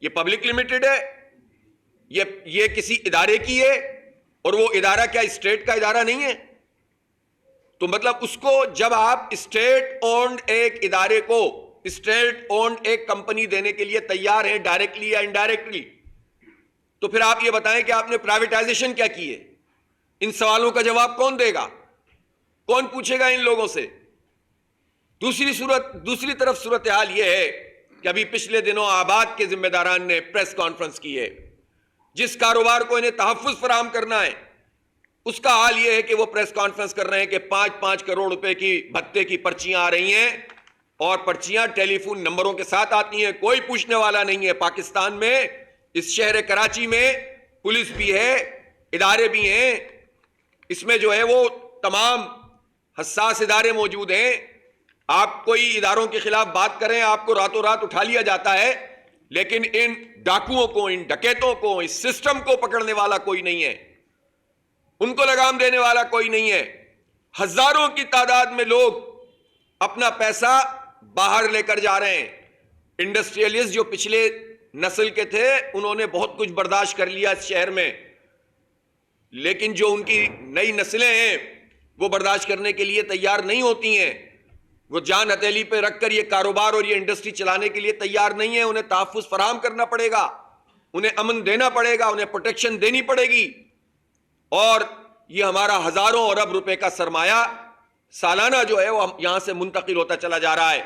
یہ public limited ہے، یہ کسی ادارے کی ہے، اور وہ ادارہ کیا اسٹیٹ کا ادارہ نہیں ہے؟ تو مطلب اس کو جب آپ اسٹیٹ اونڈ ایک ادارے کو اسٹیٹ اونڈ ایک کمپنی دینے کے لیے تیار ہیں ڈائریکٹلی یا انڈائریکٹلی، تو پھر آپ یہ بتائیں کہ آپ نے پرائیویٹائزیشن کیا کی ہے؟ ان سوالوں کا جواب کون دے گا؟ کون پوچھے گا ان لوگوں سے؟ دوسری طرف صورتحال یہ ہے کہ ابھی پچھلے دنوں آباد کے ذمہ داران نے پریس کانفرنس کی ہے، جس کاروبار کو انہیں تحفظ فراہم کرنا ہے اس کا حال یہ ہے کہ وہ پریس کانفرنس کر رہے ہیں کہ 5-5 کروڑ روپے کی بھتے کی پرچیاں آ رہی ہیں، اور پرچیاں ٹیلی فون نمبروں کے ساتھ آتی ہیں، کوئی پوچھنے والا نہیں ہے۔ پاکستان میں اس شہر کراچی میں پولیس بھی ہے، ادارے بھی ہیں، اس میں جو ہے وہ تمام حساس ادارے موجود ہیں۔ آپ کوئی اداروں کے خلاف بات کریں، آپ کو راتوں رات اٹھا لیا جاتا ہے، لیکن ان ڈاکوؤں کو، ان ڈکیتوں کو، اس سسٹم کو پکڑنے والا کوئی نہیں ہے، ان کو لگام دینے والا کوئی نہیں ہے۔ ہزاروں کی تعداد میں لوگ اپنا پیسہ باہر لے کر جا رہے ہیں۔ انڈسٹریلسٹ جو پچھلے نسل کے تھے انہوں نے بہت کچھ برداشت کر لیا اس شہر میں، لیکن جو ان کی نئی نسلیں ہیں وہ برداشت کرنے کے لیے تیار نہیں ہوتی ہیں۔ وہ جان ہتھیلی پہ رکھ کر یہ کاروبار اور یہ انڈسٹری چلانے کے لیے تیار نہیں ہے۔ انہیں تحفظ فراہم کرنا پڑے گا، انہیں امن دینا پڑے گا، انہیں پروٹیکشن دینی پڑے گی، اور یہ ہمارا ہزاروں ارب روپے کا سرمایہ سالانہ جو ہے وہ یہاں سے منتقل ہوتا چلا جا رہا ہے۔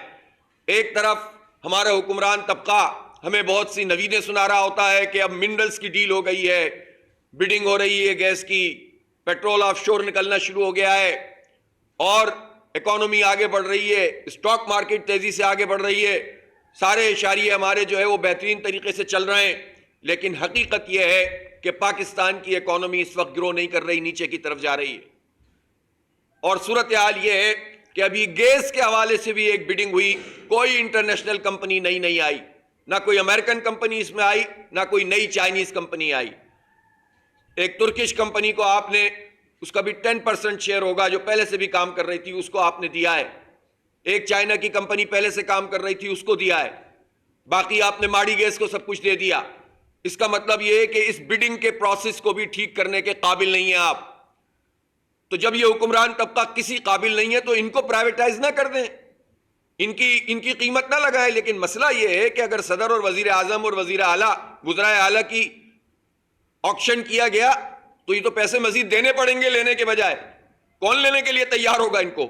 ایک طرف ہمارا حکمران طبقہ ہمیں بہت سی نویدیں سنا رہا ہوتا ہے کہ اب منرلز کی ڈیل ہو گئی ہے، بڈنگ ہو رہی ہے گیس کی، پیٹرول آف شور نکلنا شروع ہو گیا ہے، اور اکانومی آگے بڑھ رہی ہے، اسٹاک مارکیٹ تیزی سے آگے بڑھ رہی ہے، سارے اشاریے ہمارے جو ہے وہ بہترین طریقے سے چل رہے ہیں۔ لیکن حقیقت یہ ہے کہ پاکستان کی اکانومی اس وقت گرو نہیں کر رہی، نیچے کی طرف جا رہی ہے، اور صورتحال یہ ہے کہ ابھی گیس کے حوالے سے بھی ایک بڈنگ ہوئی، کوئی انٹرنیشنل کمپنی نئی نہیں آئی، نہ کوئی امریکن کمپنی اس میں آئی، نہ کوئی نئی چائنیز کمپنی آئی۔ ایک ترکش کمپنی کو آپ نے، اس کا بھی 10% شیئر ہوگا جو پہلے سے بھی کام کر رہی تھی، اس کو آپ نے دیا ہے۔ ایک چائنا کی کمپنی پہلے سے کام کر رہی تھی، اس کو دیا ہے۔ باقی آپ نے ماڑی گیس کو سب کچھ دے دیا۔ اس کا مطلب یہ ہے کہ اس بڈنگ کے پروسیس کو بھی ٹھیک کرنے کے قابل نہیں ہیں آپ۔ تو جب یہ حکمران طبقہ کسی قابل نہیں ہے تو ان کو پرائیویٹائز نہ کر دیں، ان کی قیمت نہ لگائیں۔ لیکن مسئلہ یہ ہے کہ اگر صدر اور وزیر اعظم اور وزیر اعلیٰ، وزرائے اعلیٰ کی آکشن کیا گیا تو یہ تو پیسے مزید دینے پڑیں گے لینے کے بجائے، کون لینے کے لیے تیار ہوگا ان کو؟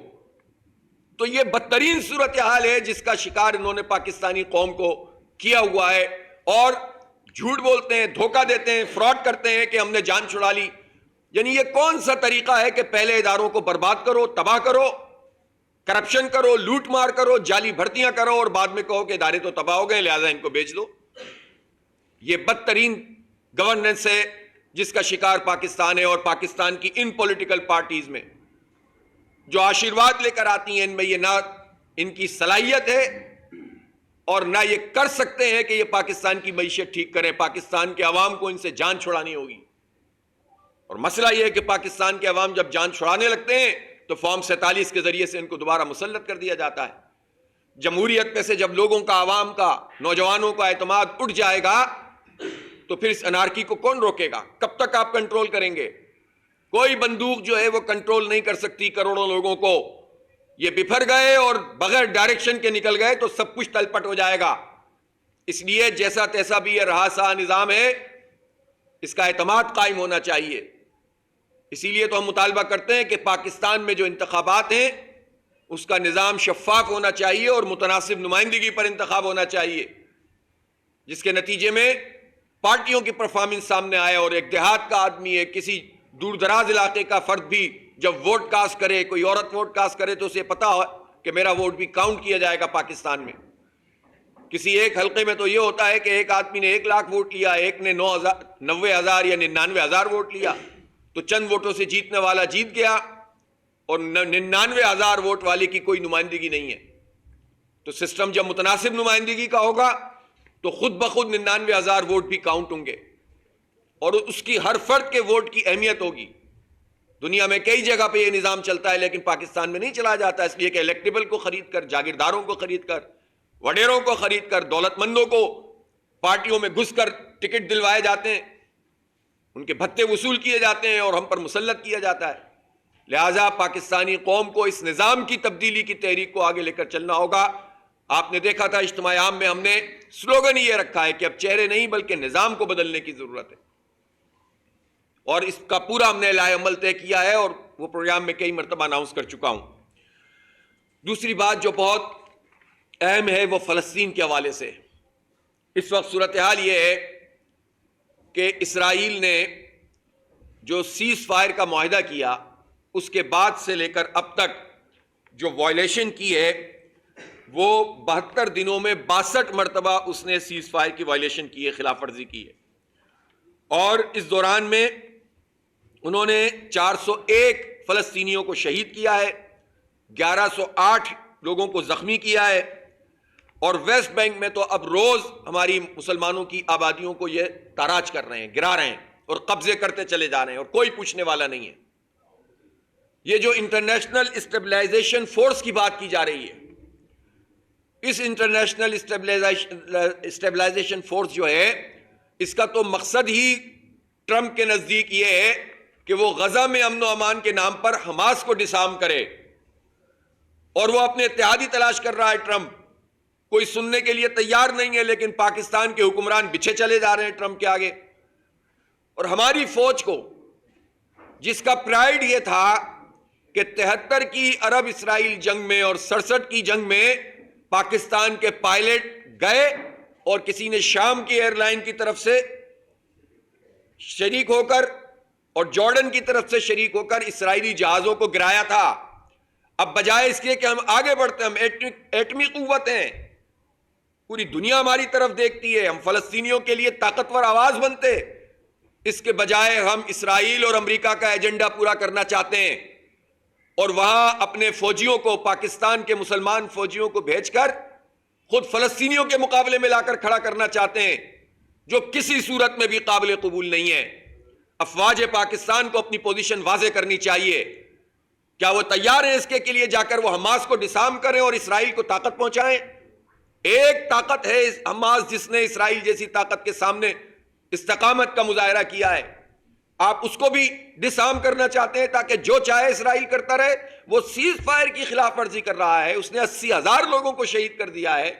تو یہ بدترین صورتحال ہے جس کا شکار انہوں نے پاکستانی قوم کو کیا ہوا ہے، اور جھوٹ بولتے ہیں، دھوکہ دیتے ہیں، فراڈ کرتے ہیں کہ ہم نے جان چھڑا لی۔ یعنی یہ کون سا طریقہ ہے کہ پہلے اداروں کو برباد کرو، تباہ کرو، کرپشن کرو، لوٹ مار کرو، جعلی بھرتیاں کرو، اور بعد میں کہو کہ ادارے تو تباہ ہو گئے لہذا ان کو بیچ دو؟ یہ بدترین گورننس ہے جس کا شکار پاکستان ہے، اور پاکستان کی ان پولیٹیکل پارٹیز میں جو آشیرواد لے کر آتی ہیں، ان میں یہ نہ ان کی صلاحیت ہے اور نہ یہ کر سکتے ہیں کہ یہ پاکستان کی معیشت ٹھیک کریں۔ پاکستان کے عوام کو ان سے جان چھڑانی ہوگی، اور مسئلہ یہ ہے کہ پاکستان کے عوام جب جان چھڑانے لگتے ہیں تو فارم 47 کے ذریعے سے ان کو دوبارہ مسلط کر دیا جاتا ہے۔ جمہوریت پہ سے جب لوگوں کا، عوام کا، نوجوانوں کا اعتماد اٹھ جائے گا تو پھر اس انارکی کو کون روکے گا؟ کب تک آپ کنٹرول کریں گے؟ کوئی بندوق جو ہے وہ کنٹرول نہیں کر سکتی کروڑوں لوگوں کو۔ یہ بفر گئے اور بغیر ڈائریکشن کے نکل گئے تو سب کچھ تلپٹ ہو جائے گا۔ اس لیے جیسا تیسا بھی یہ رہا سا نظام ہے، اس کا اعتماد قائم ہونا چاہیے۔ اسی لیے تو ہم مطالبہ کرتے ہیں کہ پاکستان میں جو انتخابات ہیں اس کا نظام شفاف ہونا چاہیے اور متناسب نمائندگی پر انتخاب ہونا چاہیے، جس کے نتیجے میں پارٹیوں کی پرفارمنس سامنے آئے، اور ایک دیہات کا آدمی ہے، کسی دور دراز علاقے کا فرد بھی جب ووٹ کاسٹ کرے، کوئی عورت ووٹ کاسٹ کرے تو اسے پتا ہو کہ میرا ووٹ بھی کاؤنٹ کیا جائے گا پاکستان میں۔ کسی ایک حلقے میں تو یہ ہوتا ہے کہ ایک آدمی نے 1 لاکھ ووٹ لیا، ایک نے 90,000 یا 99,000 ووٹ لیا، تو چند ووٹوں سے جیتنے والا جیت گیا، اور 99,000 ووٹ والے کی کوئی نمائندگی نہیں ہے۔ تو سسٹم جب متناسب نمائندگی کا ہوگا تو خود بخود 99,000 ووٹ بھی کاؤنٹ ہوں گے، اور اس کی ہر فرد کے ووٹ کی اہمیت ہوگی۔ دنیا میں کئی جگہ پہ یہ نظام چلتا ہے لیکن پاکستان میں نہیں چلا جاتا، اس لیے کہ الیکٹیبل کو خرید کر، جاگیرداروں کو خرید کر، وڈیروں کو خرید کر، دولت مندوں کو پارٹیوں میں گھس کر ٹکٹ دلوائے جاتے ہیں، ان کے بھتے وصول کیے جاتے ہیں اور ہم پر مسلط کیا جاتا ہے۔ لہٰذا پاکستانی قوم کو اس نظام کی تبدیلی کی تحریک کو آگے لے کر چلنا ہوگا۔ آپ نے دیکھا تھا اجتماع عام میں ہم نے سلوگن یہ رکھا ہے کہ اب چہرے نہیں بلکہ نظام کو بدلنے کی ضرورت ہے، اور اس کا پورا ہم نے لائحہ عمل طے کیا ہے اور وہ پروگرام میں کئی مرتبہ اناؤنس کر چکا ہوں۔ دوسری بات جو بہت اہم ہے وہ فلسطین کے حوالے سے۔ اس وقت صورتحال یہ ہے کہ اسرائیل نے جو سیز فائر کا معاہدہ کیا اس کے بعد سے لے کر اب تک جو وائلیشن کی ہے وہ 72 دنوں میں 62 مرتبہ اس نے سیز فائر کی وائلیشن کی ہے، خلاف ورزی کی ہے، اور اس دوران میں انہوں نے 401 فلسطینیوں کو شہید کیا ہے، 1108 لوگوں کو زخمی کیا ہے، اور ویسٹ بینک میں تو اب روز ہماری مسلمانوں کی آبادیوں کو یہ تاراج کر رہے ہیں، گرا رہے ہیں اور قبضے کرتے چلے جا رہے ہیں، اور کوئی پوچھنے والا نہیں ہے۔ یہ جو انٹرنیشنل اسٹیبلائزیشن فورس کی بات کی جا رہی ہے، اس انٹرنیشنل اسٹیبلائزیشن فورس جو ہے اس کا تو مقصد ہی ٹرمپ کے نزدیک یہ ہے کہ وہ غزہ میں امن و امان کے نام پر حماس کو ڈسارم کرے، اور وہ اپنے اتحادی تلاش کر رہا ہے۔ ٹرمپ کوئی سننے کے لیے تیار نہیں ہے، لیکن پاکستان کے حکمران بچھے چلے جا رہے ہیں ٹرمپ کے آگے، اور ہماری فوج کو جس کا پرائیڈ یہ تھا کہ 73 کی عرب اسرائیل جنگ میں اور 67 کی جنگ میں پاکستان کے پائلٹ گئے اور کسی نے شام کی ایئر لائن کی طرف سے شریک ہو کر اور جارڈن کی طرف سے شریک ہو کر اسرائیلی جہازوں کو گرایا تھا۔ اب بجائے اس کے کہ ہم آگے بڑھتے، ہم ایٹمی قوت ہیں، پوری دنیا ہماری طرف دیکھتی ہے، ہم فلسطینیوں کے لیے طاقتور آواز بنتے، اس کے بجائے ہم اسرائیل اور امریکہ کا ایجنڈا پورا کرنا چاہتے ہیں، اور وہاں اپنے فوجیوں کو، پاکستان کے مسلمان فوجیوں کو بھیج کر خود فلسطینیوں کے مقابلے میں لا کر کھڑا کرنا چاہتے ہیں، جو کسی صورت میں بھی قابل قبول نہیں ہے۔ افواج پاکستان کو اپنی پوزیشن واضح کرنی چاہیے۔ کیا وہ تیار ہیں اس کے لیے جا کر وہ حماس کو ڈسارم کریں اور اسرائیل کو طاقت پہنچائیں؟ ایک طاقت ہے حماس جس نے اسرائیل جیسی طاقت کے سامنے استقامت کا مظاہرہ کیا ہے، آپ اس کو بھی ڈسارم کرنا چاہتے ہیں تاکہ جو چاہے اسرائیل کرتا رہے۔ وہ سیز فائر کی خلاف ورزی کر رہا ہے، اس نے 80,000 لوگوں کو شہید کر دیا ہے،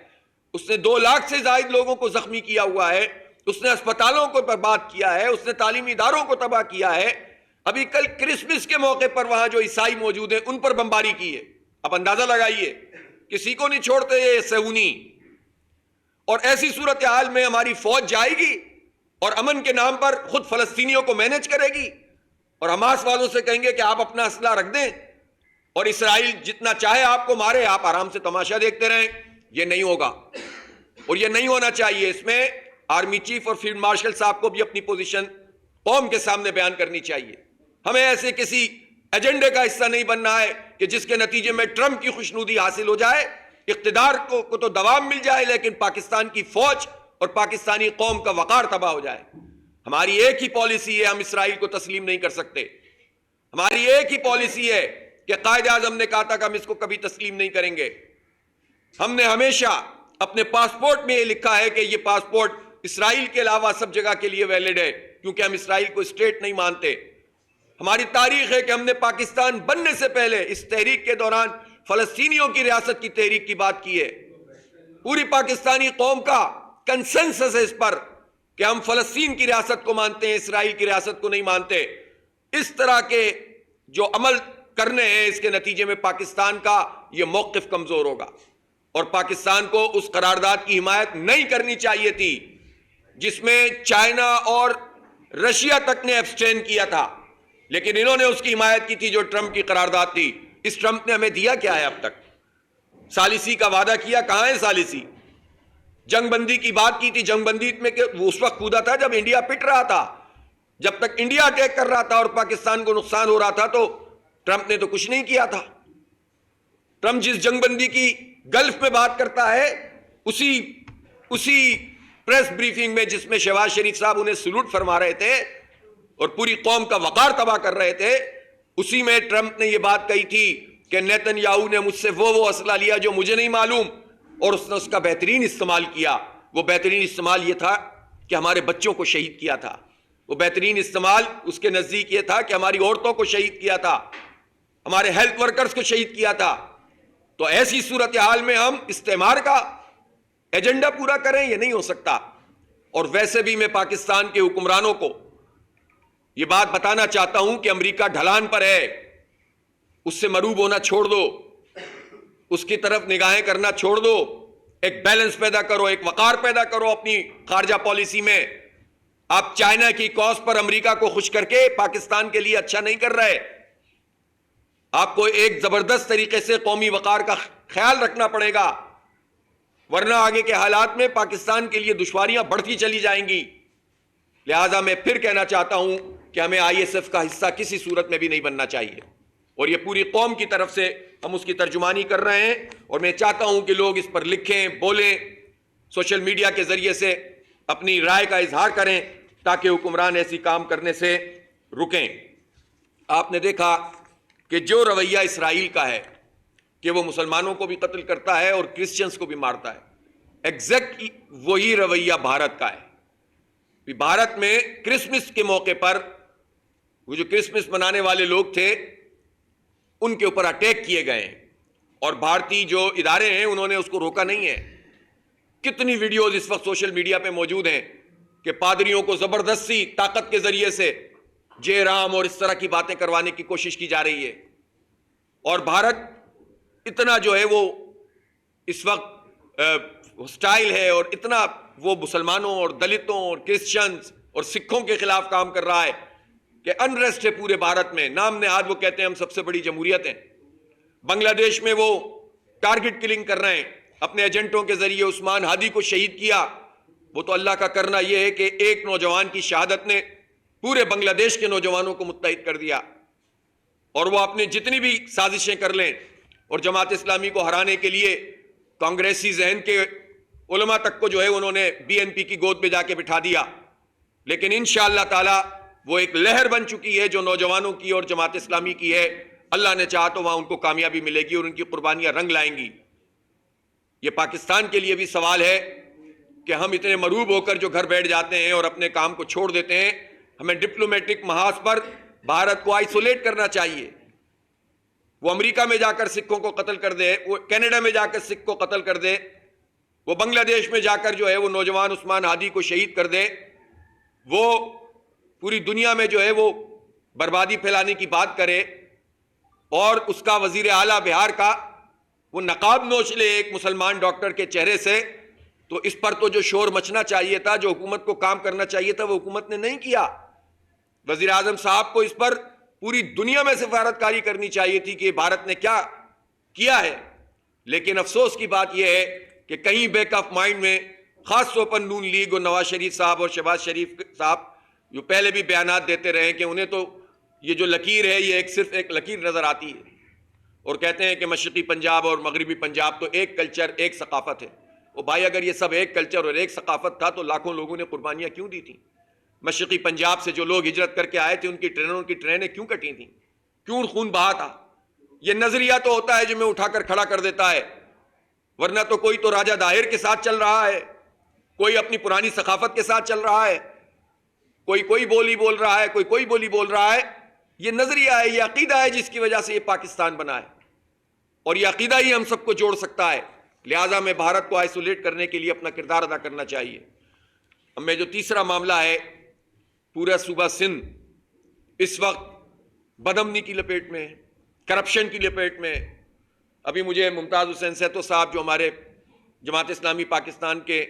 اس نے 2 لاکھ سے زائد لوگوں کو زخمی کیا ہوا ہے، اس نے اسپتالوں کو برباد کیا ہے، اس نے تعلیمی اداروں کو تباہ کیا ہے۔ ابھی کل کرسمس کے موقع پر وہاں جو عیسائی موجود ہیں ان پر بمباری کی ہے۔ اب اندازہ لگائیے، کسی کو نہیں چھوڑتے یہ صہیونی۔ اور ایسی صورتحال میں ہماری فوج جائے گی اور امن کے نام پر خود فلسطینیوں کو مینج کرے گی، اور حماس والوں سے کہیں گے کہ آپ اپنا اسلحہ رکھ دیں اور اسرائیل جتنا چاہے آپ کو مارے، آپ آرام سے تماشا دیکھتے رہیں۔ یہ نہیں ہوگا اور یہ نہیں ہونا چاہیے۔ اس میں آرمی چیف اور فیلڈ مارشل صاحب کو بھی اپنی پوزیشن قوم کے سامنے بیان کرنی چاہیے۔ ہمیں ایسے کسی ایجنڈے کا حصہ نہیں بننا ہے کہ جس کے نتیجے میں ٹرمپ کی خوشنودی حاصل ہو جائے، اقتدار کو تو دوام مل جائے، لیکن پاکستان کی فوج اور پاکستانی قوم کا وقار تباہ ہو جائے۔ ہماری ایک ہی پالیسی ہے، ہم اسرائیل کو تسلیم نہیں کر سکتے۔ ہماری ایک ہی پالیسی ہے کہ قائد اعظم نے کہا تھا کہ ہم اس کو کبھی تسلیم نہیں کریں گے۔ ہم نے ہمیشہ اپنے پاسپورٹ میں یہ لکھا ہے کہ یہ پاسپورٹ اسرائیل کے علاوہ سب جگہ کے لیے ویلڈ ہے، کیونکہ ہم اسرائیل کو اسٹیٹ نہیں مانتے۔ ہماری تاریخ ہے کہ ہم نے پاکستان بننے سے پہلے اس تحریک کے دوران فلسطینیوں کی ریاست کی تحریک کی بات کی ہے۔ پوری پاکستانی قوم کا کنسنسس ہے اس پر کہ ہم فلسطین کی ریاست کو مانتے ہیں، اسرائیل کی ریاست کو نہیں مانتے۔ اس طرح کے جو عمل کرنے ہیں اس کے نتیجے میں پاکستان کا یہ موقف کمزور ہوگا، اور پاکستان کو اس قرارداد کی حمایت نہیں کرنی چاہیے تھی جس میں چائنا اور رشیا تک نے ایبسٹین کیا تھا، لیکن انہوں نے اس کی حمایت کی تھی جو ٹرمپ کی قرارداد تھی۔ اس ٹرمپ نے ہمیں دیا کیا ہے اب تک؟ ثالثی کا وعدہ کیا، کہاں ہے ثالثی؟ جنگ بندی کی بات کی تھی، جنگ بندی میں کہ وہ اس وقت کودا تھا جب انڈیا پٹ رہا تھا، جب تک انڈیا اٹیک کر رہا تھا اور پاکستان کو نقصان ہو رہا تھا تو ٹرمپ نے تو کچھ نہیں کیا تھا۔ ٹرمپ جس جنگ بندی کی گلف میں بات کرتا ہے، اسی پریس بریفنگ میں جس میں شہباز شریف صاحب انہیں سلوٹ فرما رہے تھے اور پوری قوم کا وقار تباہ کر رہے تھے، اسی میں ٹرمپ نے یہ بات کہی تھی کہ نیتن یاہو نے مجھ سے وہ اسلحہ لیا جو مجھے نہیں معلوم، اور اس نے اس کا بہترین استعمال کیا۔ وہ بہترین استعمال یہ تھا کہ ہمارے بچوں کو شہید کیا تھا، وہ بہترین استعمال اس کے نزدیک یہ تھا کہ ہماری عورتوں کو شہید کیا تھا، ہمارے ہیلتھ ورکرز کو شہید کیا تھا۔ تو ایسی صورتحال میں ہم استعمار کا ایجنڈا پورا کریں، یہ نہیں ہو سکتا۔ اور ویسے بھی میں پاکستان کے حکمرانوں کو یہ بات بتانا چاہتا ہوں کہ امریکہ ڈھلان پر ہے، اس سے مروب ہونا چھوڑ دو، اس کی طرف نگاہیں کرنا چھوڑ دو، ایک بیلنس پیدا کرو، ایک وقار پیدا کرو اپنی خارجہ پالیسی میں۔ آپ چائنا کی کاز پر امریکہ کو خوش کر کے پاکستان کے لیے اچھا نہیں کر رہے، آپ کو ایک زبردست طریقے سے قومی وقار کا خیال رکھنا پڑے گا، ورنہ آگے کے حالات میں پاکستان کے لیے دشواریاں بڑھتی چلی جائیں گی۔ لہٰذا میں پھر کہنا چاہتا ہوں کہ ہمیں آئی ایس ایف کا حصہ کسی صورت میں بھی نہیں بننا چاہیے، اور یہ پوری قوم کی طرف سے ہم اس کی ترجمانی کر رہے ہیں، اور میں چاہتا ہوں کہ لوگ اس پر لکھیں، بولیں، سوشل میڈیا کے ذریعے سے اپنی رائے کا اظہار کریں تاکہ حکمران ایسی کام کرنے سے رکیں۔ آپ نے دیکھا کہ جو رویہ اسرائیل کا ہے کہ وہ مسلمانوں کو بھی قتل کرتا ہے اور کرسچنز کو بھی مارتا ہے، ایگزیکٹ وہی رویہ بھارت کا ہے۔ بھارت میں کرسمس کے موقع پر وہ جو کرسمس منانے والے لوگ تھے ان کے اوپر اٹیک کیے گئے ہیں، اور بھارتی جو ادارے ہیں انہوں نے اس کو روکا نہیں ہے۔ کتنی ویڈیوز اس وقت سوشل میڈیا پہ موجود ہیں کہ پادریوں کو زبردستی طاقت کے ذریعے سے جے رام اور اس طرح کی باتیں کروانے کی کوشش کی جا رہی ہے، اور بھارت اتنا جو ہے وہ اس وقت ہسٹائل ہے اور اتنا وہ مسلمانوں اور دلتوں اور کرسچنز اور سکھوں کے خلاف کام کر رہا ہے کہ انریسٹ ہے پورے بھارت میں۔ نام نہاد وہ کہتے ہیں ہم سب سے بڑی جمہوریت ہیں۔ بنگلہ دیش میں وہ ٹارگٹ کلنگ کر رہے ہیں، اپنے ایجنٹوں کے ذریعے عثمان ہادی کو شہید کیا۔ وہ تو اللہ کا کرنا یہ ہے کہ ایک نوجوان کی شہادت نے پورے بنگلہ دیش کے نوجوانوں کو متحد کر دیا، اور وہ اپنی جتنی بھی سازشیں کر لیں اور جماعت اسلامی کو ہرانے کے لیے کانگریسی ذہن کے علماء تک کو جو ہے انہوں نے بی این پی کی گود میں جا کے بٹھا دیا، لیکن انشاءاللہ تعالی وہ ایک لہر بن چکی ہے جو نوجوانوں کی اور جماعت اسلامی کی ہے۔ اللہ نے چاہا تو وہاں ان کو کامیابی ملے گی اور ان کی قربانیاں رنگ لائیں گی۔ یہ پاکستان کے لیے بھی سوال ہے کہ ہم اتنے مروب ہو کر جو گھر بیٹھ جاتے ہیں اور اپنے کام کو چھوڑ دیتے ہیں، ہمیں ڈپلومیٹک محاذ پر بھارت کو آئسولیٹ کرنا چاہیے۔ وہ امریکہ میں جا کر سکھوں کو قتل کر دے، وہ کینیڈا میں جا کر سکھ کو قتل کر دے، وہ بنگلہ دیش میں جا کر جو ہے وہ نوجوان عثمان ہادی کو شہید کر دے، وہ پوری دنیا میں جو ہے وہ بربادی پھیلانے کی بات کرے، اور اس کا وزیر اعلیٰ بہار کا وہ نقاب نوچ لے ایک مسلمان ڈاکٹر کے چہرے سے، تو اس پر تو جو شور مچنا چاہیے تھا، جو حکومت کو کام کرنا چاہیے تھا، وہ حکومت نے نہیں کیا۔ وزیر اعظم صاحب کو اس پر پوری دنیا میں سفارت کاری کرنی چاہیے تھی کہ بھارت نے کیا کیا ہے، لیکن افسوس کی بات یہ ہے کہ کہیں بیک آف مائنڈ میں خاص طور پر نون لیگ اور نواز شریف صاحب اور شہباز شریف صاحب جو پہلے بھی بیانات دیتے رہے کہ انہیں تو یہ جو لکیر ہے یہ صرف ایک لکیر نظر آتی ہے، اور کہتے ہیں کہ مشرقی پنجاب اور مغربی پنجاب تو ایک کلچر ایک ثقافت ہے۔ وہ بھائی اگر یہ سب ایک کلچر اور ایک ثقافت تھا تو لاکھوں لوگوں نے قربانیاں کیوں دی تھیں؟ مشرقی پنجاب سے جو لوگ ہجرت کر کے آئے تھے ان کی ٹرینیں کیوں کٹی تھیں؟ کیوں خون بہا تھا؟ یہ نظریہ تو ہوتا ہے جو میں اٹھا کر کھڑا کر دیتا ہے، ورنہ تو کوئی تو راجہ داہر کے ساتھ چل رہا ہے، کوئی اپنی پرانی ثقافت کے ساتھ چل رہا ہے، کوئی بولی بول رہا ہے، کوئی بولی بول رہا ہے۔ یہ نظریہ ہے، یہ عقیدہ ہے جس کی وجہ سے یہ پاکستان بنا ہے، اور یہ عقیدہ ہی ہم سب کو جوڑ سکتا ہے۔ لہٰذا میں بھارت کو آئسولیٹ کرنے کے لیے اپنا کردار ادا کرنا چاہیے۔ اب میں جو تیسرا معاملہ ہے، پورا صوبہ سندھ اس وقت بدامنی کی لپیٹ میں، کرپشن کی لپیٹ میں۔ ابھی مجھے ممتاز حسین سیتو صاحب جو ہمارے جماعت اسلامی پاکستان کے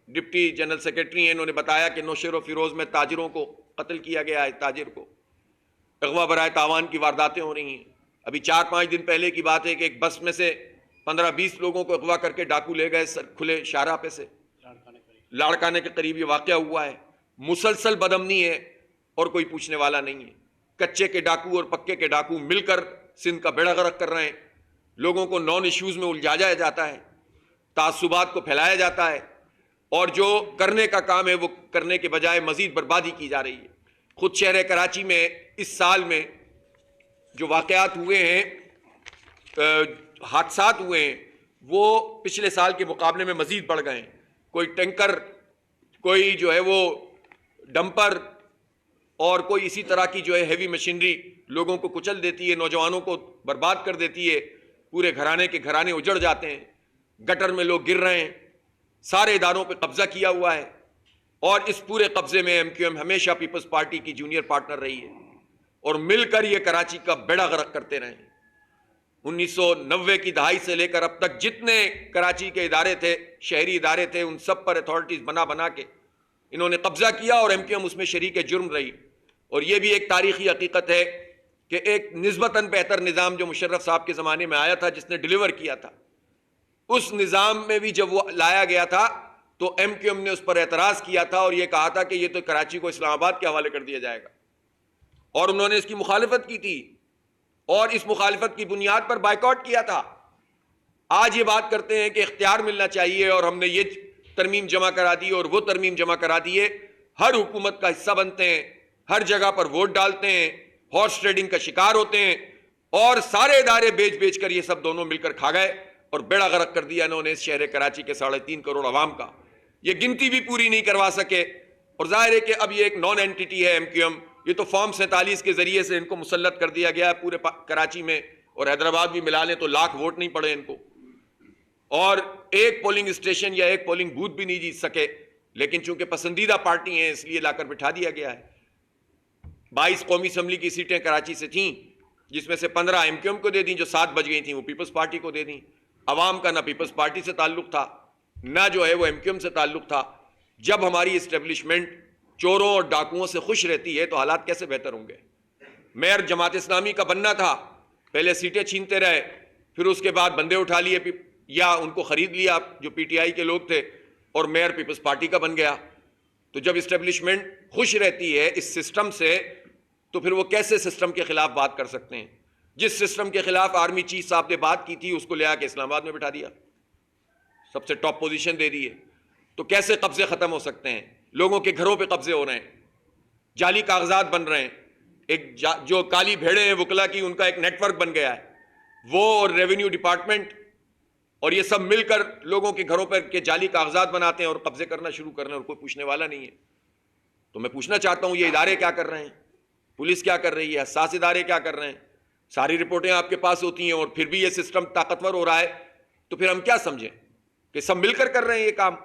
ڈپٹی جنرل سیکرٹری ہیں، انہوں نے بتایا کہ نوشہر و فیروز میں تاجروں کو قتل کیا گیا ہے، تاجر کو اغوا برائے تاوان کی وارداتیں ہو رہی ہیں۔ ابھی 4-5 دن پہلے کی بات ہے کہ ایک بس میں سے 15-20 لوگوں کو اغوا کر کے ڈاکو لے گئے کھلے شاہراہ پہ سے، لاڑکانے کے قریب یہ واقعہ ہوا ہے۔ مسلسل بدامنی ہے اور کوئی پوچھنے والا نہیں ہے۔ کچے کے ڈاکو اور پکے کے ڈاکو مل کر سندھ کا بیڑا غرق کر رہے ہیں، لوگوں کو نان ایشوز میں الجھایا جاتا ہے، تعصبات کو پھیلایا جاتا ہے، اور جو کرنے کا کام ہے وہ کرنے کے بجائے مزید بربادی کی جا رہی ہے۔ خود شہر کراچی میں اس سال میں جو واقعات ہوئے ہیں، حادثات ہوئے ہیں، وہ پچھلے سال کے مقابلے میں مزید بڑھ گئے ہیں۔ کوئی ٹینکر، کوئی جو ہے وہ ڈمپر اور کوئی اسی طرح کی جو ہے ہیوی مشینری لوگوں کو کچل دیتی ہے، نوجوانوں کو برباد کر دیتی ہے، پورے گھرانے کے گھرانے اجڑ جاتے ہیں، گٹر میں لوگ گر رہے ہیں، سارے اداروں پہ قبضہ کیا ہوا ہے. اور اس پورے قبضے میں ایم کیو ایم ہمیشہ پیپلز پارٹی کی جونیئر پارٹنر رہی ہے اور مل کر یہ کراچی کا بیڑا غرق کرتے رہے. 1990 کی دہائی سے لے کر اب تک جتنے کراچی کے ادارے تھے، شہری ادارے تھے، ان سب پر اتھارٹیز بنا کے انہوں نے قبضہ کیا اور ایم کیو ایم اس میں شریک جرم رہی. اور یہ بھی ایک تاریخی حقیقت ہے کہ ایک نسبتاً بہتر نظام جو مشرف صاحب کے زمانے میں آیا تھا، جس نے ڈیلیور کیا تھا، اس نظام میں بھی جب وہ لایا گیا تھا تو ایم کیو ایم نے اس پر اعتراض کیا تھا اور یہ کہا تھا کہ یہ تو کراچی کو اسلام آباد کے حوالے کر دیا جائے گا، اور انہوں نے اس کی مخالفت کی تھی اور اس مخالفت کی بنیاد پر بائیکاٹ کیا تھا. آج یہ بات کرتے ہیں کہ اختیار ملنا چاہیے اور ہم نے یہ ترمیم جمع کرا دی اور وہ ترمیم جمع کرا دیے. ہر حکومت کا حصہ بنتے ہیں، ہر جگہ پر ووٹ ڈالتے ہیں، ہارس ٹریڈنگ کا شکار ہوتے ہیں اور سارے ادارے بیچ کر یہ سب دونوں مل کر کھا گئے اور بیڑا غرق کر دیا انہوں نے اس شہر کراچی کے 3.5 کروڑ عوام کا. یہ گنتی بھی پوری نہیں کروا سکے اور ظاہر ہے کہ اب یہ ایک نان اینٹیٹی ہے ایم کیو ایم. یہ تو فارم 47 کے ذریعے سے ان کو مسلط کر دیا گیا ہے پورے کراچی میں، اور حیدرآباد بھی ملا لیں تو لاکھ ووٹ نہیں پڑے ان کو، اور ایک پولنگ اسٹیشن یا ایک پولنگ بوتھ بھی نہیں جیت سکے. لیکن چونکہ پسندیدہ پارٹی ہیں اس لیے لا کر بٹھا دیا گیا ہے. 22 قومی اسمبلی کی سیٹیں کراچی سے تھیں، جس میں سے 15 ایم کیو ایم کو دے دیں، جو 7 بچ گئی تھیں وہ پیپلز پارٹی کو دے دیں. عوام کا نہ پیپلز پارٹی سے تعلق تھا نہ جو ہے وہ ایم کیو ایم سے تعلق تھا. جب ہماری اسٹیبلشمنٹ چوروں اور ڈاکوؤں سے خوش رہتی ہے تو حالات کیسے بہتر ہوں گے؟ میئر جماعت اسلامی کا بننا تھا، پہلے سیٹیں چھینتے رہے، پھر اس کے بعد بندے اٹھا لیے یا ان کو خرید لیا جو پی ٹی آئی کے لوگ تھے، اور میئر پیپلز پارٹی کا بن گیا. تو جب اسٹیبلشمنٹ خوش رہتی ہے اس سسٹم سے تو پھر وہ کیسے سسٹم کے خلاف بات کر سکتے ہیں؟ جس سسٹم کے خلاف آرمی چیف صاحب نے بات کی تھی اس کو لے آ کے اسلام آباد میں بٹھا دیا، سب سے ٹاپ پوزیشن دے دی ہے. تو کیسے قبضے ختم ہو سکتے ہیں؟ لوگوں کے گھروں پہ قبضے ہو رہے ہیں، جعلی کاغذات بن رہے ہیں. ایک جو کالی بھیڑیں ہیں وکلا کی، ان کا ایک نیٹ ورک بن گیا ہے، وہ اور ریونیو ڈپارٹمنٹ اور یہ سب مل کر لوگوں کے گھروں پر کے جعلی کاغذات بناتے ہیں اور قبضے کرنا شروع کر رہے ہیں اور کوئی پوچھنے والا نہیں ہے. تو میں پوچھنا چاہتا ہوں یہ ادارے کیا کر رہے ہیں؟ پولیس کیا کر رہی ہے؟ حساس ادارے کیا کر رہے ہیں؟ ساری رپورٹیں آپ کے پاس ہوتی ہیں اور پھر بھی یہ سسٹم طاقتور ہو رہا ہے. تو پھر ہم کیا سمجھیں کہ سب مل کر رہے ہیں یہ کام؟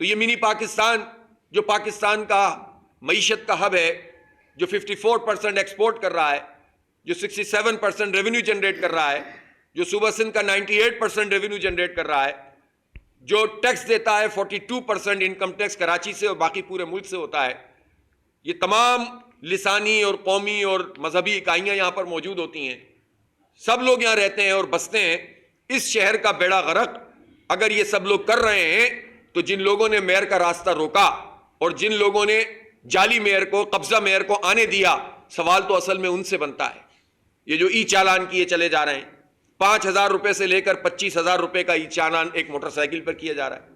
تو یہ منی پاکستان جو پاکستان کا معیشت کا ہب ہے، جو 54% ایکسپورٹ کر رہا ہے، جو 67% ریونیو جنریٹ کر رہا ہے، جو صوبہ سندھ کا 98% ریونیو جنریٹ کر رہا ہے، جو ٹیکس دیتا ہے 42% انکم ٹیکس کراچی سے اور باقی پورے ملک سے ہوتا ہے. یہ تمام لسانی اور قومی اور مذہبی اکائیاں یہاں پر موجود ہوتی ہیں، سب لوگ یہاں رہتے ہیں اور بستے ہیں. اس شہر کا بیڑا غرق اگر یہ سب لوگ کر رہے ہیں تو جن لوگوں نے میئر کا راستہ روکا اور جن لوگوں نے جعلی میئر کو، قبضہ میئر کو آنے دیا، سوال تو اصل میں ان سے بنتا ہے. یہ جو ای چالان کیے چلے جا رہے ہیں، 5,000 روپے سے لے کر 25,000 روپے کا ای چالان ایک موٹر سائیکل پر کیا جا رہا ہے.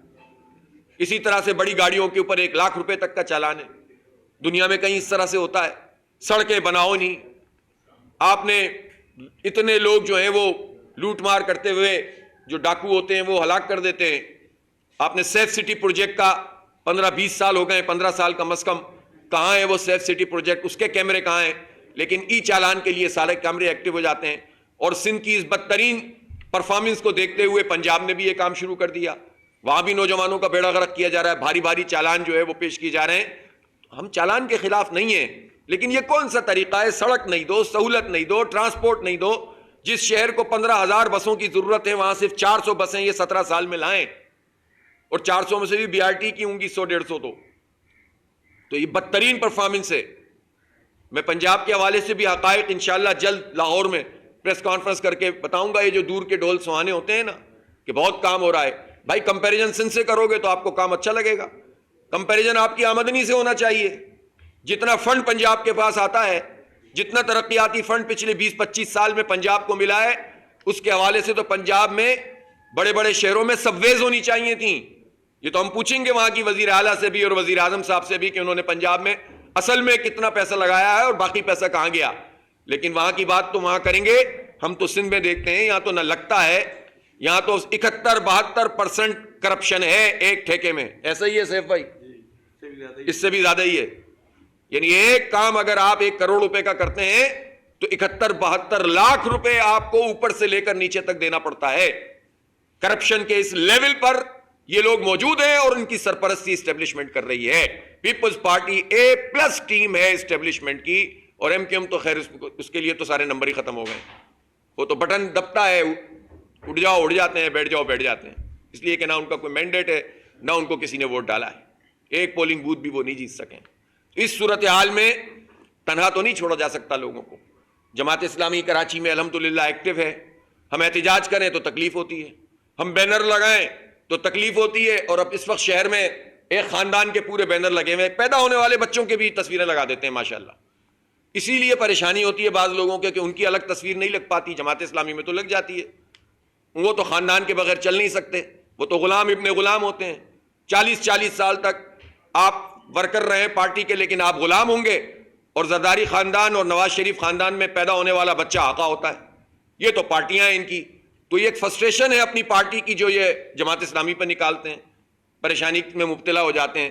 اسی طرح سے بڑی گاڑیوں کے اوپر 1 لاکھ روپے تک کا چالان ہے. دنیا میں کہیں اس طرح سے ہوتا ہے؟ سڑکیں بناؤ نہیں، آپ نے اتنے لوگ جو ہیں وہ لوٹ مار کرتے ہوئے جو ڈاکو ہوتے ہیں وہ ہلاک کر دیتے ہیں. آپ نے سیف سٹی پروجیکٹ کا 15-20 سال ہو گئے، 15 سال کم از کم، کہاں ہے وہ سیف سٹی پروجیکٹ؟ اس کے کیمرے کہاں ہیں؟ لیکن ای چالان کے لیے سارے کیمرے ایکٹیو ہو جاتے ہیں. اور سندھ کی اس بدترین پرفارمنس کو دیکھتے ہوئے پنجاب نے بھی یہ کام شروع کر دیا، وہاں بھی نوجوانوں کا بیڑا غرق کیا جا رہا ہے، بھاری بھاری چالان جو ہے وہ پیش کیے جا رہے ہیں. ہم چالان کے خلاف نہیں ہیں، لیکن یہ کون سا طریقہ ہے؟ سڑک نہیں دو، سہولت نہیں دو، ٹرانسپورٹ نہیں دو. جس شہر کو 15,000 بسوں کی ضرورت ہے وہاں صرف 400 بسیں یہ 17 سال میں لائیں، اور 400 میں سے بھی BRT کی ہوں گی 100-150 تو یہ بدترین پرفارمنس ہے. میں پنجاب کے حوالے سے بھی حقائق انشاءاللہ جلد لاہور میں پریس کانفرنس کر کے بتاؤں گا. یہ جو دور کے ڈھول سہانے ہوتے ہیں نا کہ بہت کام ہو رہا ہے، بھائی کمپیریزن سندھ سے کرو گے تو آپ کو کام اچھا لگے گا. کمپیریزن آپ کی آمدنی سے ہونا چاہیے. جتنا فنڈ پنجاب کے پاس آتا ہے، جتنا ترقیاتی فنڈ پچھلے 20-25 سال میں پنجاب کو ملا ہے، اس کے حوالے سے تو پنجاب میں بڑے بڑے شہروں میں سب ویز ہونی چاہیے تھیں. یہ تو ہم پوچھیں گے وہاں کی وزیر اعلیٰ سے بھی اور وزیر اعظم صاحب سے بھی کہ انہوں نے پنجاب میں اصل میں کتنا پیسہ لگایا ہے اور باقی پیسہ کہاں گیا. لیکن وہاں کی بات تو وہاں کریں گے. ہم تو سندھ میں دیکھتے ہیں یہاں تو نہ لگتا ہے، یہاں تو 71-72% کرپشن ہے ایک ٹھیکے میں. ایسا ہی ہے سیف بھائی؟ اس سے بھی زیادہ ہی ہے. یعنی ایک کام اگر آپ 1 کروڑ روپے کا کرتے ہیں تو 71-72 لاکھ روپے آپ کو اوپر سے لے کر نیچے تک دینا پڑتا ہے. کرپشن کے اس لیول پر یہ لوگ موجود ہیں اور ان کی سرپرستی اسٹیبلشمنٹ کر رہی ہے. پیپلز پارٹی A+ ٹیم ہے اسٹیبلشمنٹ کی, اور MQM تو خیر اس کے لیے تو سارے نمبر ہی ختم ہو گئے. وہ تو بٹن دبتا ہے, اٹھ جاؤ اٹھ جاتے ہیں, بیٹھ جاؤ بیٹھ جاتے ہیں, اس لیے کہ نہ ان کا کوئی مینڈیٹ ہے نہ ان کو کسی نے ووٹ ڈالا ہے. ایک پولنگ بوتھ بھی وہ نہیں جیت سکیں. اس صورتحال میں تنہا تو نہیں چھوڑا جا سکتا لوگوں کو. جماعت اسلامی کراچی میں الحمدللہ ایکٹیو ہے. ہم احتجاج کریں تو تکلیف ہوتی ہے, ہم بینر لگائیں تو تکلیف ہوتی ہے. اور اب اس وقت شہر میں ایک خاندان کے پورے بینر لگے ہوئے, پیدا ہونے والے بچوں کے بھی تصویریں لگا دیتے ہیں ماشاءاللہ. اسی لیے پریشانی ہوتی ہے بعض لوگوں کے کہ ان کی الگ تصویر نہیں لگ پاتی, جماعت اسلامی میں تو لگ جاتی ہے. وہ تو خاندان کے بغیر چل نہیں سکتے, وہ تو غلام ابن غلام ہوتے ہیں. 40 سال تک آپ ورکر رہے پارٹی کے, لیکن آپ غلام ہوں گے. اور زرداری خاندان اور نواز شریف خاندان میں پیدا ہونے والا بچہ آقا ہوتا ہے. یہ تو پارٹیاں ہیں ان کی. تو یہ ایک فرسٹریشن ہے اپنی پارٹی کی جو یہ جماعت اسلامی پر نکالتے ہیں, پریشانی میں مبتلا ہو جاتے ہیں.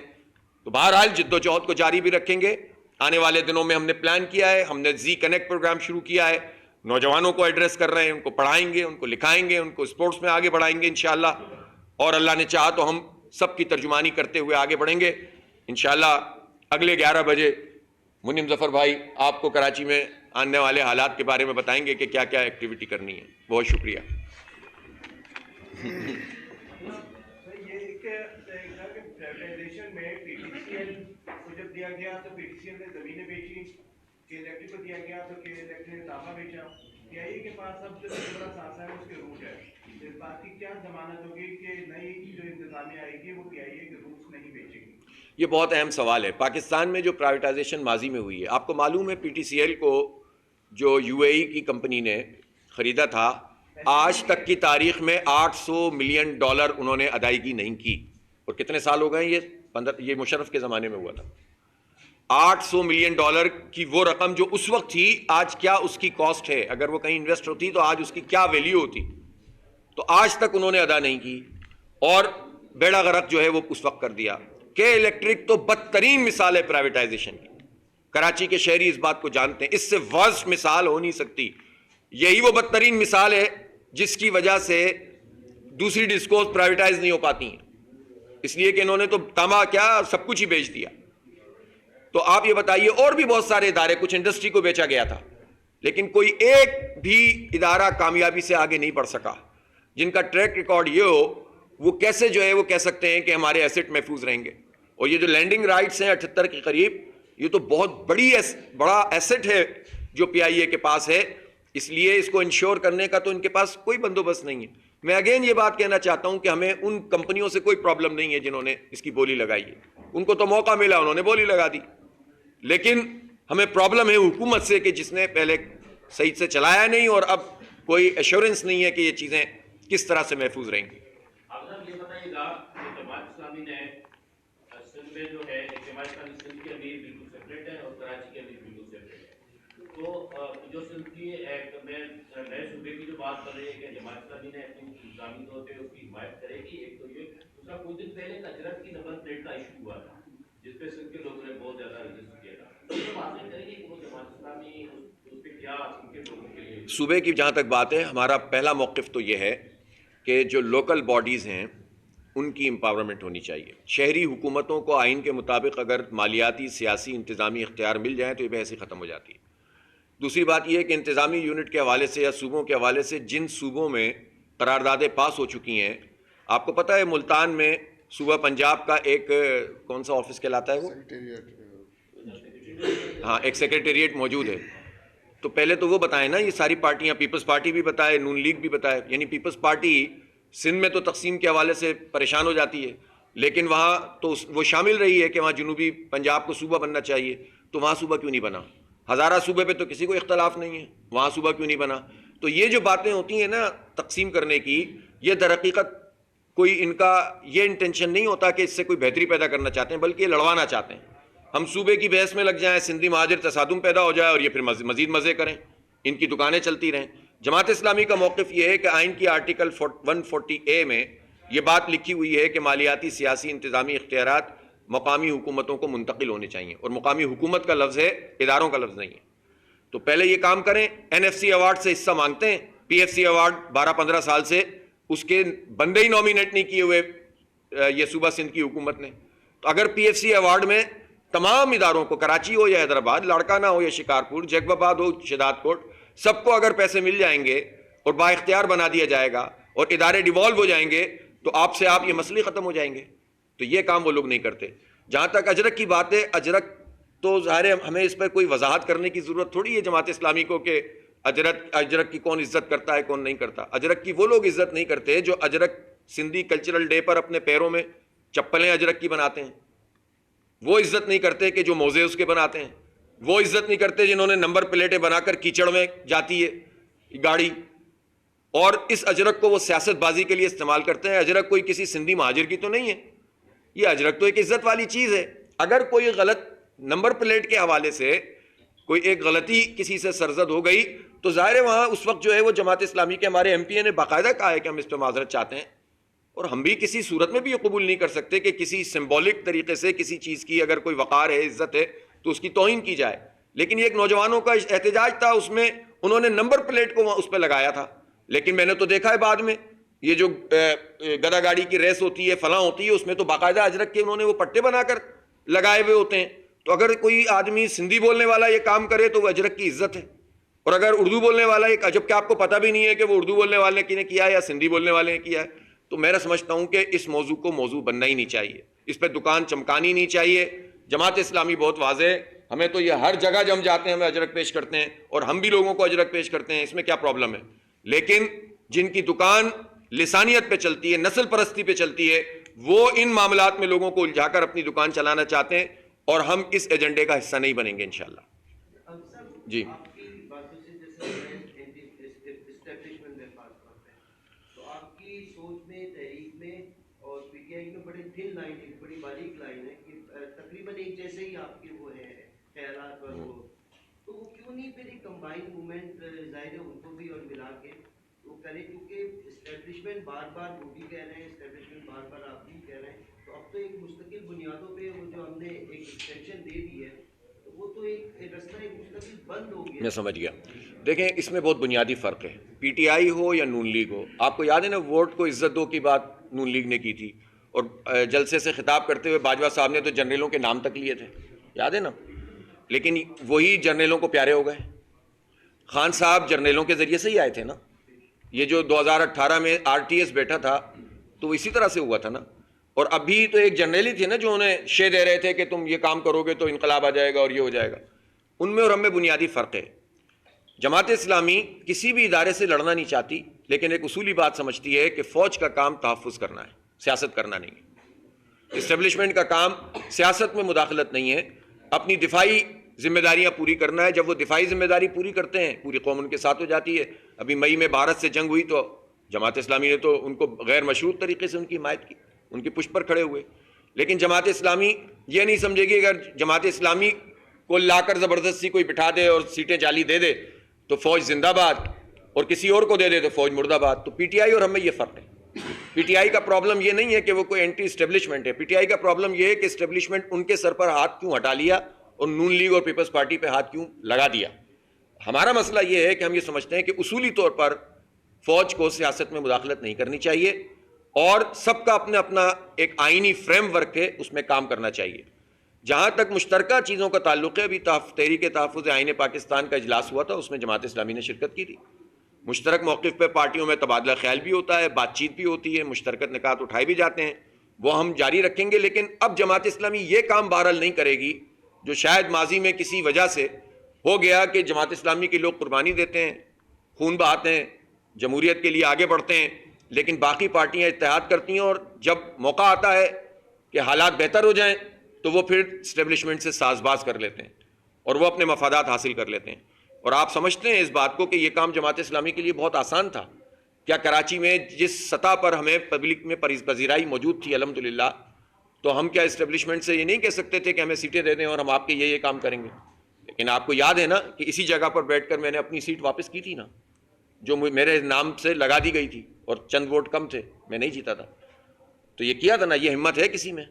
تو بہرحال جد و جہد کو جاری بھی رکھیں گے. آنے والے دنوں میں ہم نے پلان کیا ہے, ہم نے زی کنیکٹ پروگرام شروع کیا ہے. نوجوانوں کو ایڈریس کر رہے ہیں, ان کو پڑھائیں گے, ان کو لکھائیں گے, ان کو اسپورٹس میں آگے بڑھائیں گے انشاءاللہ. اور اللہ نے چاہا تو ہم سب کی ترجمانی کرتے ہوئے آگے بڑھیں گے انشاءاللہ. اگلے 11 بجے منیم ظفر بھائی آپ کو کراچی میں آنے والے حالات کے بارے میں بتائیں گے کہ کیا کیا ایکٹیویٹی کرنی ہے. بہت شکریہ. جب دیا گیا تو PTCL نے زمینیں بیچی, الیکٹرک کو دیا گیا تو الیکٹرک نے تانبا بیچا. PIA کے پاس اب جو بڑا سانسا ہے اس کے روٹ ہے. اس بات کی کیا ضمانت ہوگی کہ نئی جو انتظامیہ آئے گی وہ PIA کے روٹس نہیں بیچے گی؟ یہ بہت اہم سوال ہے. پاکستان میں جو پرائیویٹائزیشن ماضی میں ہوئی ہے, آپ کو معلوم ہے PTCL کو جو UAE کی کمپنی نے خریدا تھا, آج تک کی تاریخ میں $800 ملین انہوں نے ادائیگی نہیں کی. اور کتنے سال ہو گئے, یہ مشرف کے زمانے میں ہوا تھا. $800 ملین کی وہ رقم جو اس وقت تھی, آج کیا اس کی کاسٹ ہے. اگر وہ کہیں انویسٹ ہوتی تو آج اس کی کیا ویلیو ہوتی. تو آج تک انہوں نے ادا نہیں کی اور بیڑا غرق جو ہے وہ اس وقت کر دیا. کہ الیکٹرک تو بدترین مثال ہے پرائیویٹائزیشن کی. کراچی کے شہری اس بات کو جانتے ہیں, اس سے ورسٹ مثال ہو نہیں سکتی. یہی وہ بدترین مثال ہے جس کی وجہ سے دوسری ڈسکوز پرائیویٹائز نہیں ہو پاتی ہیں, اس لیے کہ انہوں نے تو تاما کیا سب کچھ ہی بیچ دیا. تو آپ یہ بتائیے, اور بھی بہت سارے ادارے, کچھ انڈسٹری کو بیچا گیا تھا, لیکن کوئی ایک بھی ادارہ کامیابی سے آگے نہیں بڑھ سکا. جن کا ٹریک ریکارڈ یہ ہو, وہ کیسے جو ہے وہ کہہ سکتے ہیں کہ ہمارے ایسٹ محفوظ رہیں گے. اور یہ جو لینڈنگ رائٹس ہیں 78 کے قریب, یہ تو بہت بڑا ایسٹ ہے جو PIA کے پاس ہے. اس لیے اس کو انشور کرنے کا تو ان کے پاس کوئی بندوبست نہیں ہے. میں اگین یہ بات کہنا چاہتا ہوں کہ ہمیں ان کمپنیوں سے کوئی پرابلم نہیں ہے جنہوں نے اس کی بولی لگائی ہے. ان کو تو موقع ملا, انہوں نے بولی لگا دی. لیکن ہمیں پرابلم ہے حکومت سے کہ جس نے پہلے صحیح سے چلایا نہیں اور اب کوئی ایشورنس نہیں ہے کہ یہ چیزیں کس طرح سے محفوظ رہیں گی. آپ صاحب یہ بتائیے گا کہ جماعت اسلامی نے سندھ میں جو ہے, جماعت اسلامی سندھ کے امیر بالکل سیپریٹ ہے اور کراچی کے امیر بالکل سیپریٹ ہے. تو جو سندھ کی ایک میں نئے صوبے کی جو بات کر رہی ہے کہ جماعت اسلامی نے اپنی انتظامی طور پہ اس کی حمایت کرے گی, ایک تو یہ. دوسرا کچھ دن پہلے اجرت کی نمبر پلیٹ کا ایشو ہوا تھا جس پہ سندھ کے لوگوں نے بہت زیادہ رجسٹر کیا تھا. تو یہ واضح کریں گے کہ وہ جماعت اسلامی اس پہ کیا سندھ کے لوگوں کے لیے. صوبے کی جہاں تک بات ہے, ہمارا پہلا موقف تو یہ ہے کہ جو لوکل باڈیز ہیں ان کی امپاورمنٹ ہونی چاہیے. شہری حکومتوں کو آئین کے مطابق اگر مالیاتی, سیاسی, انتظامی اختیار مل جائیں تو یہ بحث ہی ختم ہو جاتی ہے. دوسری بات یہ ہے کہ انتظامی یونٹ کے حوالے سے یا صوبوں کے حوالے سے جن صوبوں میں قراردادیں پاس ہو چکی ہیں, آپ کو پتہ ہے ملتان میں صوبہ پنجاب کا ایک کون سا آفس کہلاتا ہے وہ, ہاں ایک سیکریٹریٹ موجود ہے. تو پہلے تو وہ بتائیں نا, یہ ساری پارٹیاں, پیپلز پارٹی بھی بتائے, نون لیگ بھی بتائے. یعنی پیپلز پارٹی سندھ میں تو تقسیم کے حوالے سے پریشان ہو جاتی ہے, لیکن وہاں تو وہ شامل رہی ہے کہ وہاں جنوبی پنجاب کو صوبہ بننا چاہیے, تو وہاں صوبہ کیوں نہیں بنا. ہزارہ صوبے پہ تو کسی کو اختلاف نہیں ہے, وہاں صوبہ کیوں نہیں بنا. تو یہ جو باتیں ہوتی ہیں نا تقسیم کرنے کی, یہ در حقیقت کوئی ان کا یہ انٹینشن نہیں ہوتا کہ اس سے کوئی بہتری پیدا کرنا چاہتے ہیں, بلکہ یہ لڑوانا چاہتے ہیں. ہم صوبے کی بحث میں لگ جائیں, سندھی مہاجر تصادم پیدا ہو جائے اور یہ پھر مزید مزے کریں, ان کی دکانیں چلتی رہیں. جماعت اسلامی کا موقف یہ ہے کہ آئین کی آرٹیکل 140A میں یہ بات لکھی ہوئی ہے کہ مالیاتی سیاسی انتظامی اختیارات مقامی حکومتوں کو منتقل ہونے چاہیے، اور مقامی حکومت کا لفظ ہے، اداروں کا لفظ نہیں ہے۔ تو پہلے یہ کام کریں، این ایف سی ایوارڈ سے حصہ مانگتے ہیں، پی ایف سی ایوارڈ 12-15 سال سے اس کے بندے ہی نامینیٹ نہیں کیے ہوئے یہ صوبہ سندھ کی حکومت نے۔ تو اگر پی ایف سی ایوارڈ میں تمام اداروں کو، کراچی ہو یا حیدرآباد، لاڑکانہ ہو یا شکارپور، جیکب آباد ہو، شداد کوٹ، سب کو اگر پیسے مل جائیں گے اور با اختیار بنا دیا جائے گا اور ادارے ڈیوالو ہو جائیں گے تو آپ سے آپ یہ مسئلے ختم ہو جائیں گے۔ تو یہ کام وہ لوگ نہیں کرتے۔ جہاں تک اجرک کی بات ہے، اجرک تو ظاہر ہے ہمیں اس پر کوئی وضاحت کرنے کی ضرورت تھوڑی ہے جماعت اسلامی کو کہ اجرک کی کون عزت کرتا ہے کون نہیں کرتا۔ اجرک کی وہ لوگ عزت نہیں کرتے جو اجرک سندھی کلچرل ڈے پر اپنے پیروں میں چپلیں اجرک کی بناتے ہیں، وہ عزت نہیں کرتے کہ جو موزے اس کے بناتے ہیں، وہ عزت نہیں کرتے جنہوں نے نمبر پلیٹیں بنا کر کیچڑ میں جاتی ہے گاڑی، اور اس اجرک کو وہ سیاست بازی کے لیے استعمال کرتے ہیں۔ اجرک کوئی کسی سندھی مہاجر کی تو نہیں ہے، یہ اجرک تو ایک عزت والی چیز ہے۔ اگر کوئی غلط نمبر پلیٹ کے حوالے سے کوئی ایک غلطی کسی سے سرزد ہو گئی تو ظاہر ہے وہاں اس وقت جو ہے وہ جماعت اسلامی کے ہمارے ایم پی اے نے باقاعدہ کہا ہے کہ ہم اس پہ معذرت چاہتے ہیں، اور ہم بھی کسی صورت میں بھی یہ قبول نہیں کر سکتے کہ کسی سمبولک طریقے سے کسی چیز کی اگر کوئی وقار ہے، عزت ہے، تو اس کی توہین کی جائے۔ لیکن یہ ایک نوجوانوں کا احتجاج تھا، اس میں انہوں نے نمبر پلیٹ کو اس پہ لگایا تھا، لیکن میں نے تو دیکھا ہے بعد میں یہ جو گدا گاڑی کی ریس ہوتی ہے، فلاں ہوتی ہے، اس میں تو باقاعدہ اجرک کے انہوں نے وہ پٹے بنا کر لگائے ہوئے ہوتے ہیں۔ تو اگر کوئی آدمی سندھی بولنے والا یہ کام کرے تو وہ اجرک کی عزت ہے، اور اگر اردو بولنے والا ایک عجب کہ آپ کو پتہ بھی نہیں ہے کہ وہ اردو بولنے والے نے کیا ہے یا سندھی بولنے والے نے کیا ہے، تو میں سمجھتا ہوں کہ اس موضوع کو موضوع بننا ہی نہیں چاہیے، اس پہ دکان چمکانی نہیں چاہیے۔ جماعت اسلامی بہت واضح ہے، ہمیں تو یہ ہر جگہ جب ہم جاتے ہیں ہمیں اجرک پیش کرتے ہیں، اور ہم بھی لوگوں کو اجرک پیش کرتے ہیں، اس میں کیا پرابلم ہے؟ لیکن جن کی دکان لسانیت پہ چلتی ہے، نسل پرستی پہ چلتی ہے، وہ ان معاملات میں لوگوں کو الجھا کر اپنی دکان چلانا چاہتے ہیں، اور ہم اس ایجنڈے کا حصہ نہیں بنیں گے انشاءاللہ۔ جی آپ کی باتوں سے جیسے اسٹیبلشمنٹ میں بات کرتے ہیں تو آپ کی سوچ میں، تحریک میں اور پی ٹی آئی میں بڑی تھن لائن ہے، بڑی باریک لائن ہے کہ تقریباً ایک جیسے ہی آپ کے وہ ہیں خیالات اور وہ، تو وہ کیوں نہیں پھر ایک کمبائن موومنٹ ظاہر ہے ان کو بھی اور ملا کے وہ کریں، کیونکہ اسٹیبلشمنٹ بار بار وہ بھی کہہ رہے ہیں، اسٹیبلشمنٹ بار بار آپ بھی کہہ رہے ہیں، تو اب تو ایک مستقل بنیادوں پہ وہ جو ہم نے ایک ایکسٹینشن دے دی ہے تو وہ تو ایک رستہ ایک مستقل بند ہو گیا۔ میں سمجھ گیا۔ دیکھیں اس میں بہت بنیادی فرق ہے، پی ٹی آئی ہو یا نون لیگ ہو۔ آپ کو یاد ہے نا ووٹ کو عزت دو کی بات نون لیگ نے کی تھی، اور جلسے سے خطاب کرتے ہوئے باجوہ صاحب نے تو جنرلوں کے نام تک لیے تھے، یاد ہے نا؟ لیکن وہی جرنیلوں کو پیارے ہو گئے۔ خان صاحب جرنیلوں کے ذریعے سے ہی آئے تھے نا، یہ جو 2018 میں آر ٹی ایس بیٹھا تھا تو اسی طرح سے ہوا تھا نا، اور ابھی تو ایک جرنیل ہی تھے نا جو انہیں شے دے رہے تھے کہ تم یہ کام کرو گے تو انقلاب آ جائے گا اور یہ ہو جائے گا۔ ان میں اور ہم میں بنیادی فرق ہے۔ جماعت اسلامی کسی بھی ادارے سے لڑنا نہیں چاہتی، لیکن ایک اصولی بات سمجھتی ہے کہ فوج کا کام تحفظ کرنا ہے، سیاست کرنا نہیں ہے۔ اسٹیبلشمنٹ کا کام سیاست میں مداخلت نہیں ہے، اپنی دفاعی ذمہ داریاں پوری کرنا ہے۔ جب وہ دفاعی ذمہ داری پوری کرتے ہیں پوری قوم ان کے ساتھ ہو جاتی ہے۔ ابھی مئی میں بھارت سے جنگ ہوئی تو جماعت اسلامی نے تو ان کو غیر مشروط طریقے سے ان کی حمایت کی، ان کی پشت پر کھڑے ہوئے۔ لیکن جماعت اسلامی یہ نہیں سمجھے گی اگر جماعت اسلامی کو لا کر زبردستی کوئی بٹھا دے اور سیٹیں جعلی دے دے تو فوج زندہ باد، اور کسی اور کو دے دے تو فوج مردہ باد۔ تو پی ٹی آئی اور ہم میں یہ فرق ہے۔ پی ٹی آئی کا پرابلم یہ نہیں ہے کہ وہ کوئی اینٹی اسٹیبلشمنٹ ہے، پی ٹی آئی کا پرابلم یہ ہے کہ اسٹیبلشمنٹ ان کے سر پر ہاتھ کیوں ہٹا لیا اور نون لیگ اور پیپلز پارٹی پہ ہاتھ کیوں لگا دیا۔ ہمارا مسئلہ یہ ہے کہ ہم یہ سمجھتے ہیں کہ اصولی طور پر فوج کو سیاست میں مداخلت نہیں کرنی چاہیے، اور سب کا اپنا اپنا ایک آئینی فریم ورک ہے، اس میں کام کرنا چاہیے۔ جہاں تک مشترکہ چیزوں کا تعلق ہے، ابھی تحریک تحفظ آئین پاکستان کا اجلاس ہوا تھا، اس میں جماعت اسلامی نے شرکت کی تھی۔ مشترک موقف پہ پارٹیوں میں تبادلہ خیال بھی ہوتا ہے، بات چیت بھی ہوتی ہے، مشترکت نکات اٹھائے بھی جاتے ہیں، وہ ہم جاری رکھیں گے۔ لیکن اب جماعت اسلامی یہ کام بہرحال نہیں کرے گی جو شاید ماضی میں کسی وجہ سے ہو گیا کہ جماعت اسلامی کے لوگ قربانی دیتے ہیں، خون بہاتے ہیں، جمہوریت کے لیے آگے بڑھتے ہیں، لیکن باقی پارٹیاں اتحاد کرتی ہیں، اور جب موقع آتا ہے کہ حالات بہتر ہو جائیں تو وہ پھر اسٹیبلشمنٹ سے ساز باز کر لیتے ہیں اور وہ اپنے مفادات حاصل کر لیتے ہیں۔ اور آپ سمجھتے ہیں اس بات کو کہ یہ کام جماعت اسلامی کے لیے بہت آسان تھا؟ کیا کراچی میں جس سطح پر ہمیں پبلک میں پذیرائی موجود تھی الحمدللہ، تو ہم کیا اسٹیبلشمنٹ سے یہ نہیں کہہ سکتے تھے کہ ہمیں سیٹیں دے دیں اور ہم آپ کے یہ کام کریں گے؟ لیکن آپ کو یاد ہے نا کہ اسی جگہ پر بیٹھ کر میں نے اپنی سیٹ واپس کی تھی نا، جو میرے نام سے لگا دی گئی تھی، اور چند ووٹ کم تھے، میں نہیں جیتا تھا۔ تو یہ کیا تھا نا, یہ ہمت ہے کسی میں؟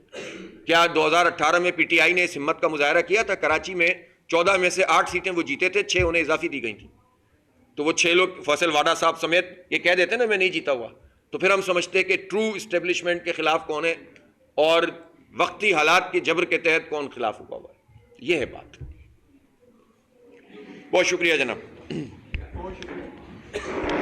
کیا 2018 میں پی ٹی آئی نے اس ہمت کا مظاہرہ کیا تھا؟ کراچی میں 14 میں سے 8 سیٹیں وہ جیتے تھے, 6 انہیں اضافی دی گئی تھیں. تو وہ 6 لوگ فیصل واڈا صاحب سمیت یہ کہہ دیتے نا میں نہیں جیتا ہوا, تو پھر ہم سمجھتے کہ ٹرو اسٹیبلشمنٹ کے خلاف کون ہے اور وقتی حالات کے جبر کے تحت کون خلاف ہوا ہوا ہے. یہ ہے بات. بہت شکریہ جناب. بہت شکریہ.